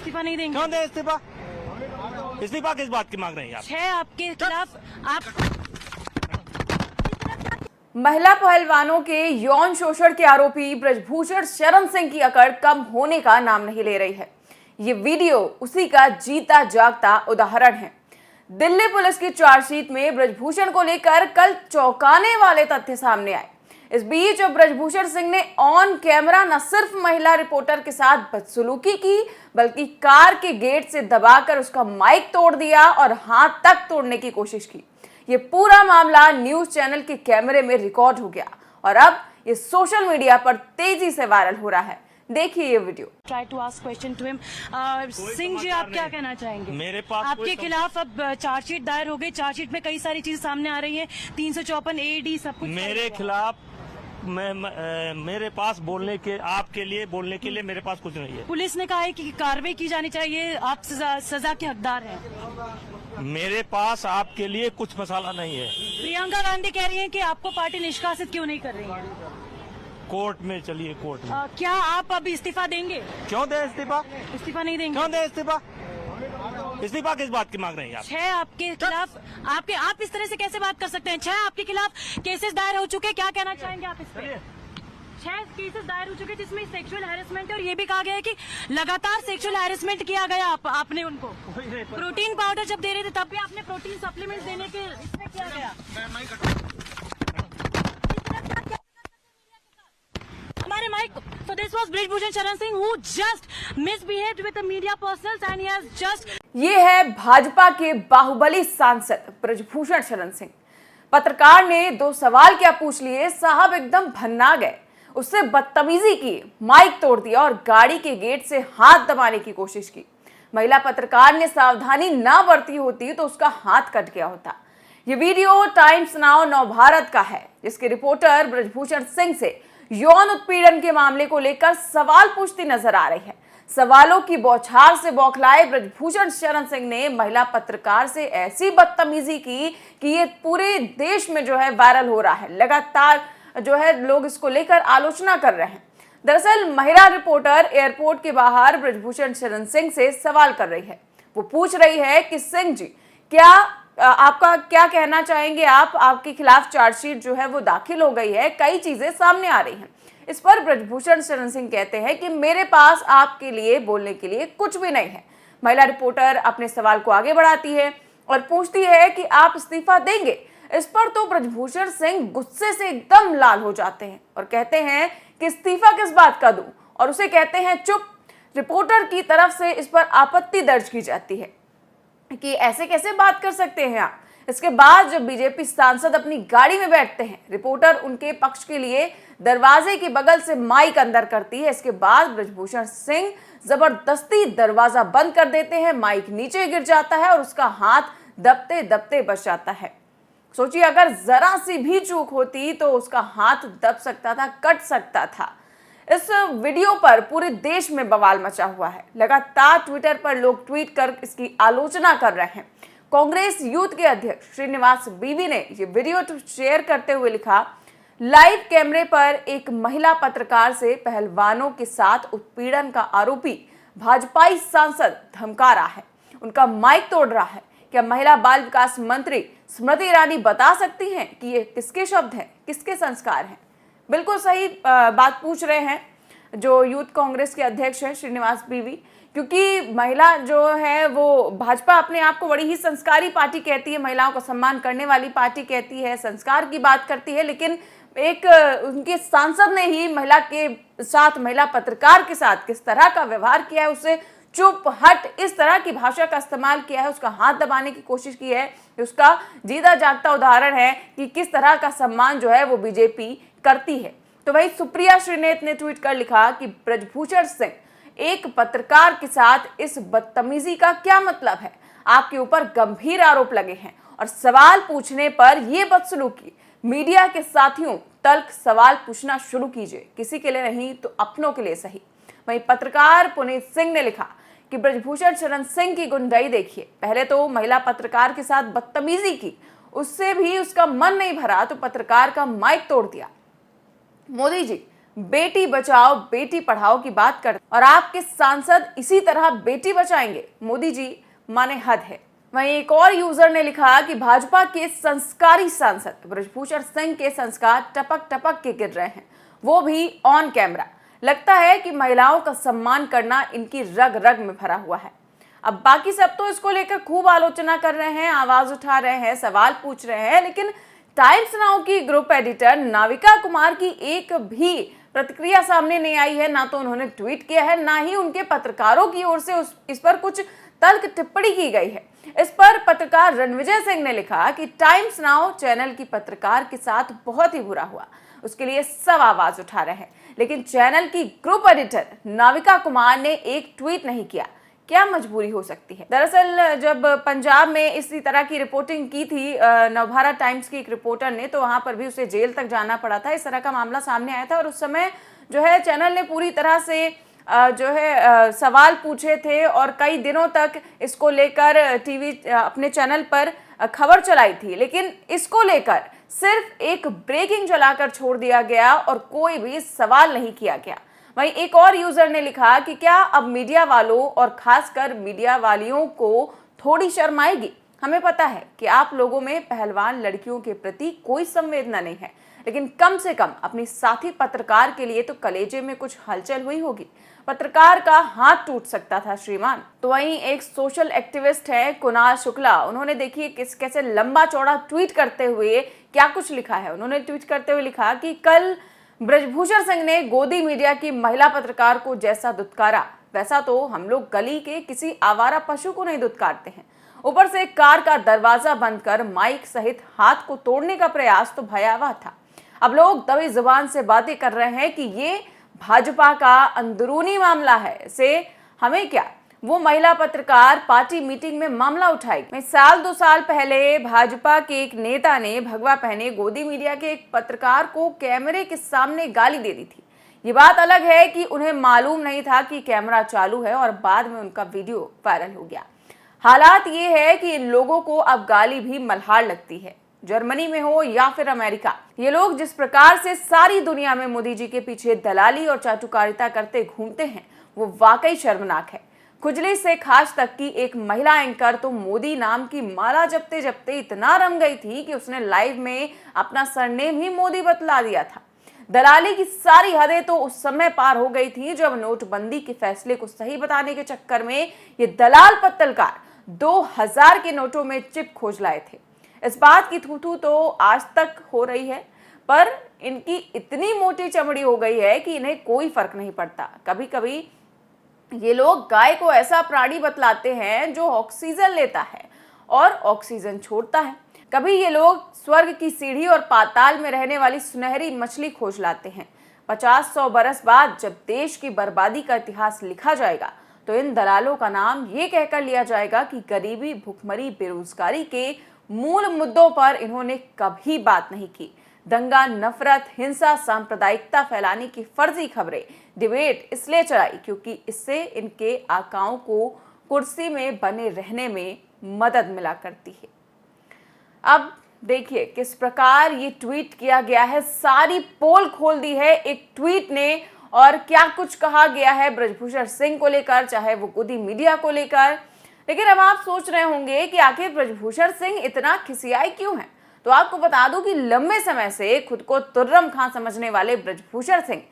इस्तीफा नहीं देंगे? क्यों दे इस्तीफा? इस्तीफा किस बात की मांग रहे हैं आप? 6 आपके खिलाफ आप महिला पहलवानों के यौन शोषण के आरोपी ब्रजभूषण शरण सिंह की अकड़ कम होने का नाम नहीं ले रही है। ये वीडियो उसी का जीता जागता उदाहरण है। दिल्ली पुलिस की चार्जशीट में ब्रजभूषण को लेकर कल चौंकाने वाले तथ्य सामने आए। इस बीच ब्रजभूषण सिंह ने ऑन कैमरा न सिर्फ महिला रिपोर्टर के साथ बदसलूकी की, बल्कि कार के गेट से दबाकर उसका माइक तोड़ दिया और हाथ तक तोड़ने की कोशिश की। ये पूरा मामला न्यूज चैनल के कैमरे में रिकॉर्ड हो गया और अब ये सोशल मीडिया पर तेजी से वायरल हो रहा है। देखिए ये video. Try to ask question to him. Singh ji, आप क्या कहना चाहेंगे? मेरे पास आपके खिलाफ अब चार्जशीट दायर हो गई। चार्जशीट में कई सारी चीजें सामने आ रही है, 354 AD सब कुछ मेरे खिलाफ मेरे पास बोलने के आपके लिए बोलने के लिए मेरे पास कुछ नहीं है। पुलिस ने कहा है कि कार्रवाई की जानी चाहिए, आप सजा के हकदार हैं। मेरे पास आपके लिए कुछ मसाला नहीं है। प्रियंका गांधी कह रही हैं कि आपको पार्टी निष्कासित क्यों नहीं कर रही है? कोर्ट में चलिए, कोर्ट में। क्या आप अब इस्तीफा देंगे? क्यों दे इस्तीफा? इस्तीफा नहीं देंगे? क्यों दे इस्तीफा? इस्तीफा किस बात की मांग रहे हैं आप? 6 आपके खिलाफ आप इस तरह से कैसे बात कर सकते हैं? 6 आपके खिलाफ केसेस दायर हो चुके हैं, क्या कहना चाहेंगे आप इस पर? 6 केसेस दायर हो चुके हैं जिसमें सेक्सुअल हैरेसमेंट है और ये भी कहा गया है कि लगातार सेक्सुअल हैरेसमेंट किया गया आपने उनको। प्रोटीन पाउडर जब दे रहे थे तब भी आपने प्रोटीन सप्लीमेंट देने के इसमें किया गया। हमारे mic. So this was Brajbhushan Sharan Singh who just misbehaved with the media persons and he has just ये है भाजपा के बाहुबली सांसद ब्रजभूषण शरण सिंह। पत्रकार ने 2 सवाल क्या पूछ लिए, साहब एकदम भन्ना गए। उससे बदतमीजी की, माइक तोड़ दिया और गाड़ी के गेट से हाथ दबाने की कोशिश की। महिला पत्रकार ने सावधानी ना बरती होती तो उसका हाथ कट गया होता। ये वीडियो टाइम्स नाउ नवभारत का है, जिसके रिपोर्टर ब्रजभूषण सिंह से यौन उत्पीड़न के मामले को लेकर सवाल पूछती नजर आ रही है। सवालों की बौछार से बौखलाए ब्रजभूषण शरण सिंह ने महिला पत्रकार से ऐसी बदतमीजी की कि ये पूरे देश में जो है वायरल हो रहा है। लगातार जो है लोग इसको लेकर आलोचना कर रहे हैं। दरअसल महिला रिपोर्टर एयरपोर्ट के बाहर ब्रजभूषण शरण सिंह से सवाल कर रही है। वो पूछ रही है कि सिंह जी, क्या आपका क्या कहना चाहेंगे? आपके खिलाफ चार्जशीट जो है वो दाखिल हो गई है, कई चीजें सामने आ रही हैं। इस पर ब्रजभूषण शरण सिंह कहते हैं कि मेरे पास आपके लिए बोलने के लिए कुछ भी नहीं है। महिला रिपोर्टर अपने सवाल को आगे बढ़ाती है और पूछती है कि आप इस्तीफा देंगे? इस पर तो ब्रजभूषण सिंह गुस्से से एकदम लाल हो जाते हैं और कहते हैं कि इस्तीफा किस बात का दूं, और उसे कहते हैं चुप। रिपोर्टर की तरफ से इस पर आपत्ति दर्ज की जाती है कि ऐसे कैसे बात कर सकते हैं आप। इसके बाद जब बीजेपी सांसद अपनी गाड़ी में बैठते हैं, रिपोर्टर उनके पक्ष के लिए दरवाजे के बगल से माइक अंदर करती है। इसके बाद ब्रजभूषण सिंह जबरदस्ती दरवाजा बंद कर देते हैं, माइक नीचे गिर जाता है और उसका हाथ दबते दबते बच जाता है। सोचिए, अगर जरा सी भी चूक होती तो उसका हाथ दब सकता था, कट सकता था। इस वीडियो पर पूरे देश में बवाल मचा हुआ है। लगातार ट्विटर पर लोग ट्वीट कर इसकी आलोचना कर रहे हैं। कांग्रेस यूथ के अध्यक्ष श्रीनिवास बीवी ने ये वीडियो शेयर करते हुए लिखा, लाइव कैमरे पर एक महिला पत्रकार से पहलवानों के साथ उत्पीड़न का आरोपी भाजपाई सांसद धमका रहा है, उनका माइक तोड़ रहा है। क्या महिला बाल विकास मंत्री स्मृति ईरानी बता सकती हैं कि ये किसके शब्द हैं, किसके संस्कार हैं? बिल्कुल सही बात पूछ रहे हैं जो यूथ कांग्रेस के अध्यक्ष हैं श्रीनिवास बीवी, क्योंकि महिला जो है वो भाजपा अपने आप को बड़ी ही संस्कारी पार्टी कहती है, महिलाओं को सम्मान करने वाली पार्टी कहती है, संस्कार की बात करती है, लेकिन एक उनके सांसद ने ही महिला के साथ, महिला पत्रकार के साथ किस तरह का व्यवहार किया है, उसे चुप हट इस तरह की भाषा का इस्तेमाल किया है, उसका हाथ दबाने की कोशिश की है। उसका जीता जागता उदाहरण है कि किस तरह का सम्मान जो है वो बीजेपी करती है। तो वही सुप्रिया श्रीनेत ने ट्वीट कर लिखा कि ब्रजभूषण सिंह, एक पत्रकार के साथ इस बदतमीजी का क्या मतलब है? आपके ऊपर गंभीर आरोप लगे हैं और सवाल पूछने पर यह बदसलूकी। मीडिया के साथियों, तल्ख सवाल पूछना शुरू कीजिए, किसी के लिए नहीं तो अपनों के लिए सही। वहीं पत्रकार पुनीत सिंह ने लिखा कि ब्रजभूषण शरण सिंह की गुंडाई देखिए, पहले तो महिला पत्रकार के साथ बदतमीजी की, उससे भी उसका मन नहीं भरा तो पत्रकार का माइक तोड़ दिया। मोदी जी, बेटी बचाओ बेटी पढ़ाओ की बात करते और आपके सांसद इसी तरह बेटी बचाएंगे। मोदी जी माने हद है। वहीं एक और यूजर ने लिखा कि भाजपा के संस्कारी सांसद ब्रजभूषण सिंह के संस्कार टपक टपक के गिर रहे हैं, वो भी ऑन कैमरा। लगता है कि महिलाओं का सम्मान करना इनकी रग रग में भरा हुआ है। अब बाकी सब तो इसको लेकर खूब आलोचना कर रहे हैं, आवाज उठा रहे हैं, सवाल पूछ रहे हैं, लेकिन टाइम्स नाउ की ग्रुप एडिटर नाविका कुमार की एक भी प्रतिक्रिया सामने नहीं आई है। ना तो उन्होंने ट्वीट किया है, ना ही उनके पत्रकारों की ओर से इस पर कुछ तल्ख टिप्पणी की गई है। इस पर पत्रकार रणविजय सिंह ने लिखा कि टाइम्स नाउ चैनल की पत्रकार के साथ बहुत ही बुरा हुआ, उसके लिए सब आवाज उठा रहे हैं, लेकिन चैनल की ग्रुप एडिटर नाविका कुमार ने एक ट्वीट नहीं किया। क्या मजबूरी हो सकती है? दरअसल जब पंजाब में इसी तरह की रिपोर्टिंग की थी नवभारत टाइम्स की एक रिपोर्टर ने, तो वहां पर भी उसे जेल तक जाना पड़ा था। इस तरह का मामला सामने आया था और उस समय जो है चैनल ने पूरी तरह से सवाल पूछे थे और कई दिनों तक इसको लेकर टीवी अपने चैनल पर खबर चलाई थी, लेकिन इसको लेकर सिर्फ एक ब्रेकिंग चलाकर छोड़ दिया गया और कोई भी सवाल नहीं किया गया। वहीं एक और यूजर ने लिखा कि क्या अब मीडिया वालों और खासकर मीडिया वालियों को थोड़ी शर्म आएगी? हमें पता है कि आप लोगों में पहलवान लड़कियों के प्रति कोई संवेदना नहीं है, लेकिन कम से कम अपनी साथी पत्रकार के लिए तो कलेजे में कुछ हलचल हुई होगी। पत्रकार का हाथ टूट सकता था श्रीमान। तो वहीं एक सोशल एक्टिविस्ट है कुणाल शुक्ला, उन्होंने देखिए कैसे लंबा चौड़ा ट्वीट करते हुए क्या कुछ लिखा है। उन्होंने ट्वीट करते हुए लिखा कि कल ब्रजभूषण सिंह ने गोदी मीडिया की महिला पत्रकार को जैसा दुत्कारा, वैसा तो हम लोग गली के किसी आवारा पशु को नहीं दुत्कारते हैं। ऊपर से कार का दरवाजा बंद कर माइक सहित हाथ को तोड़ने का प्रयास तो भयावह था। अब लोग दबी जुबान से बातें कर रहे हैं कि ये भाजपा का अंदरूनी मामला है, इसे हमें क्या। वो महिला पत्रकार पार्टी मीटिंग में मामला उठाएगी। साल 2 साल पहले भाजपा के एक नेता ने भगवा पहने गोदी मीडिया के एक पत्रकार को कैमरे के सामने गाली दे दी थी। ये बात अलग है कि उन्हें मालूम नहीं था कि कैमरा चालू है और बाद में उनका वीडियो वायरल हो गया। हालात ये है कि इन लोगों को अब गाली भी मल्हार लगती है, जर्मनी में हो या फिर अमेरिका। ये लोग जिस प्रकार से सारी दुनिया में मोदी जी के पीछे दलाली और चाटुकारिता करते घूमते हैं, वो वाकई शर्मनाक है। खुजली से खाज तक की एक महिला एंकर तो मोदी नाम की माला जपते जपते इतना रम गई थी कि उसने लाइव में अपना सरनेम ही मोदी बतला दिया था। दलाली की सारी हदें तो उस समय पार हो गई थी जब नोटबंदी के फैसले को सही बताने के चक्कर में ये दलाल पत्तलकार 2000 के नोटों में चिप खोज लाए थे। इस बात की थू तो आज तक हो रही है, पर इनकी इतनी मोटी चमड़ी हो गई है कि इन्हें कोई फर्क नहीं पड़ता। कभी कभी ये लोग गाय को ऐसा प्राणी बतलाते हैं जो ऑक्सीजन लेता है और ऑक्सीजन छोड़ता है। कभी ये लोग स्वर्ग की सीढ़ी और पाताल में रहने वाली सुनहरी मछली खोज लाते हैं। 50-100 बरस बाद जब देश की बर्बादी का इतिहास लिखा जाएगा तो इन दलालों का नाम ये कहकर लिया जाएगा कि गरीबी, भुखमरी, बेरोजगारी के मूल मुद्दों पर इन्होंने कभी बात नहीं की। दंगा, नफरत, हिंसा, सांप्रदायिकता फैलाने की फर्जी खबरें, डिबेट इसलिए चलाई क्योंकि इससे इनके आकाओं को कुर्सी में बने रहने में मदद मिला करती है। अब देखिए किस प्रकार ये ट्वीट किया गया है, सारी पोल खोल दी है एक ट्वीट ने और क्या कुछ कहा गया है ब्रजभूषण सिंह को लेकर, चाहे वो गोदी मीडिया को लेकर। लेकिन अब आप सोच रहे होंगे कि आखिर ब्रजभूषण सिंह इतना खिसियाए क्यों हैं? तो आपको बता दूं कि लंबे समय से खुद को तुर्रम खां समझने वाले ब्रजभूषण सिंह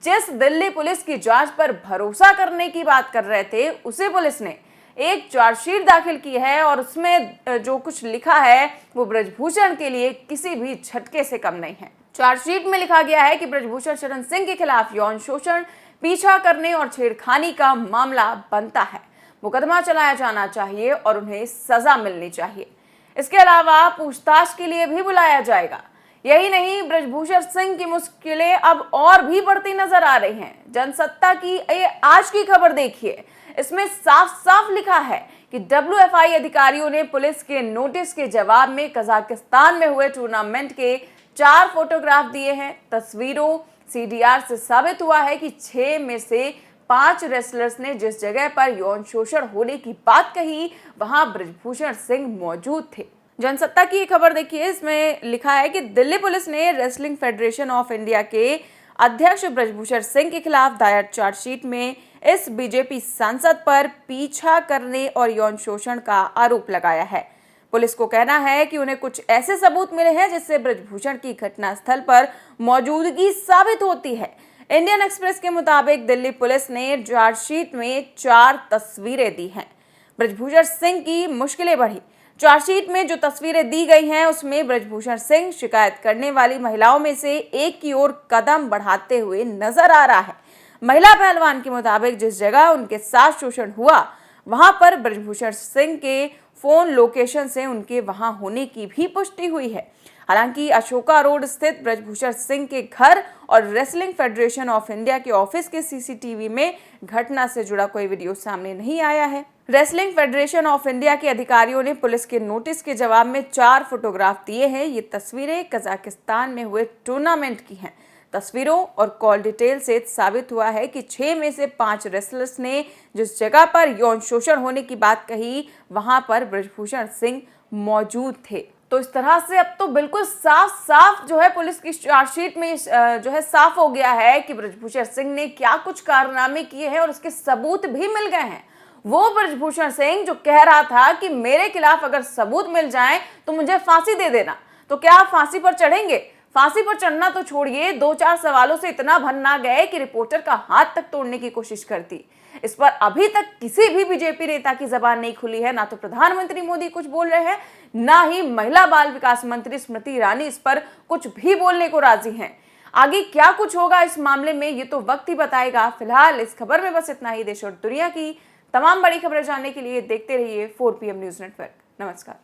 जिस दिल्ली पुलिस की जांच पर भरोसा करने की बात कर रहे थे, उसी पुलिस ने एक चार्जशीट दाखिल की है और उसमें जो कुछ लिखा है वो ब्रजभूषण के लिए किसी भी झटके से कम नहीं है। चार्जशीट में लिखा गया है कि ब्रजभूषण शरण सिंह के खिलाफ यौन शोषण, पीछा करने और छेड़खानी का मामला बनता है। मुकदमा चलाया जाना चाहिए और उन्हें सजा मिलनी चाहिए। इसके अलावा पूछताछ के लिए भी बुलाया जाएगा। यही नहीं, ब्रजभूषण सिंह की मुश्किलें अब और भी बढ़ती नजर आ रही हैं। जनसत्ता की आज की खबर देखिए, इसमें साफ साफ लिखा है कि WFI अधिकारियों ने पुलिस के नोटिस के जवाब में कजाकिस्तान में हुए टूर्नामेंट के 4 फोटोग्राफ दिए हैं। तस्वीरों CDR से साबित हुआ है कि 6 में से 5 रेसलर्स ने जिस जगह पर यौन शोषण होने की बात कही, वहां ब्रजभूषण सिंह मौजूद थे। जनसत्ता की खबर देखिए, इसमें लिखा है कि दिल्ली पुलिस ने रेसलिंग फेडरेशन ऑफ इंडिया के अध्यक्ष ब्रजभूषण सिंह के खिलाफ दायर चार्जशीट में इस बीजेपी सांसद पर पीछा करने और यौन शोषण का आरोप लगाया है। पुलिस को कहना है कि उन्हें कुछ ऐसे सबूत मिले हैं जिससे ब्रजभूषण की घटनास्थल पर मौजूदगी साबित होती है। इंडियन एक्सप्रेस के मुताबिक दिल्ली पुलिस ने चार्जशीट में 4 तस्वीरें दी हैं। ब्रजभूषण सिंह की मुश्किलें बढ़ी। चार्जशीट में जो तस्वीरें दी गई हैं उसमें ब्रजभूषण सिंह शिकायत करने वाली महिलाओं में से एक की ओर कदम बढ़ाते हुए नजर आ रहा है। महिला पहलवान के मुताबिक जिस जगह उनके साथ शोषण हुआ वहां पर ब्रजभूषण सिंह के फोन लोकेशन से उनके वहां होने की भी पुष्टि हुई है। हालांकि अशोका रोड स्थित ब्रजभूषण सिंह के घर और रेसलिंग फेडरेशन ऑफ इंडिया के ऑफिस के सीसीटीवी में घटना से जुड़ा कोई वीडियो सामने नहीं आया है। रेसलिंग फेडरेशन ऑफ इंडिया के अधिकारियों ने पुलिस के नोटिस के जवाब में 4 फोटोग्राफ दिए हैं। ये तस्वीरें कजाकिस्तान में हुए टूर्नामेंट की हैं। तस्वीरों और कॉल डिटेल से साबित हुआ है कि 6 में से 5 रेसलर्स ने जिस जगह पर यौन शोषण होने की बात कही वहां पर ब्रजभूषण सिंह मौजूद थे। तो इस तरह से अब तो बिल्कुल साफ जो है पुलिस की चार्जशीट में जो है साफ हो गया है कि ब्रजभूषण सिंह ने क्या कुछ कारनामे किए हैं और उसके सबूत भी मिल गए हैं। वो ब्रजभूषण सिंह जो कह रहा था कि मेरे खिलाफ अगर सबूत मिल जाए तो मुझे फांसी दे देना, तो क्या आप फांसी पर चढ़ेंगे? फांसी पर चढ़ना तो छोड़िए, 2-4 सवालों से इतना भन्ना गए कि रिपोर्टर का हाथ तक तोड़ने की कोशिश कर दी। इस पर अभी तक किसी भी बीजेपी नेता की जबान नहीं खुली है। ना तो प्रधानमंत्री मोदी कुछ बोल रहे हैं, ना ही महिला बाल विकास मंत्री स्मृति ईरानी इस पर कुछ भी बोलने को राजी हैं। आगे क्या कुछ होगा इस मामले में ये तो वक्त ही बताएगा। फिलहाल इस खबर में बस इतना ही। देश और दुनिया की तमाम बड़ी खबरें जानने के लिए देखते रहिए 4 PM न्यूज नेटवर्क। नमस्कार।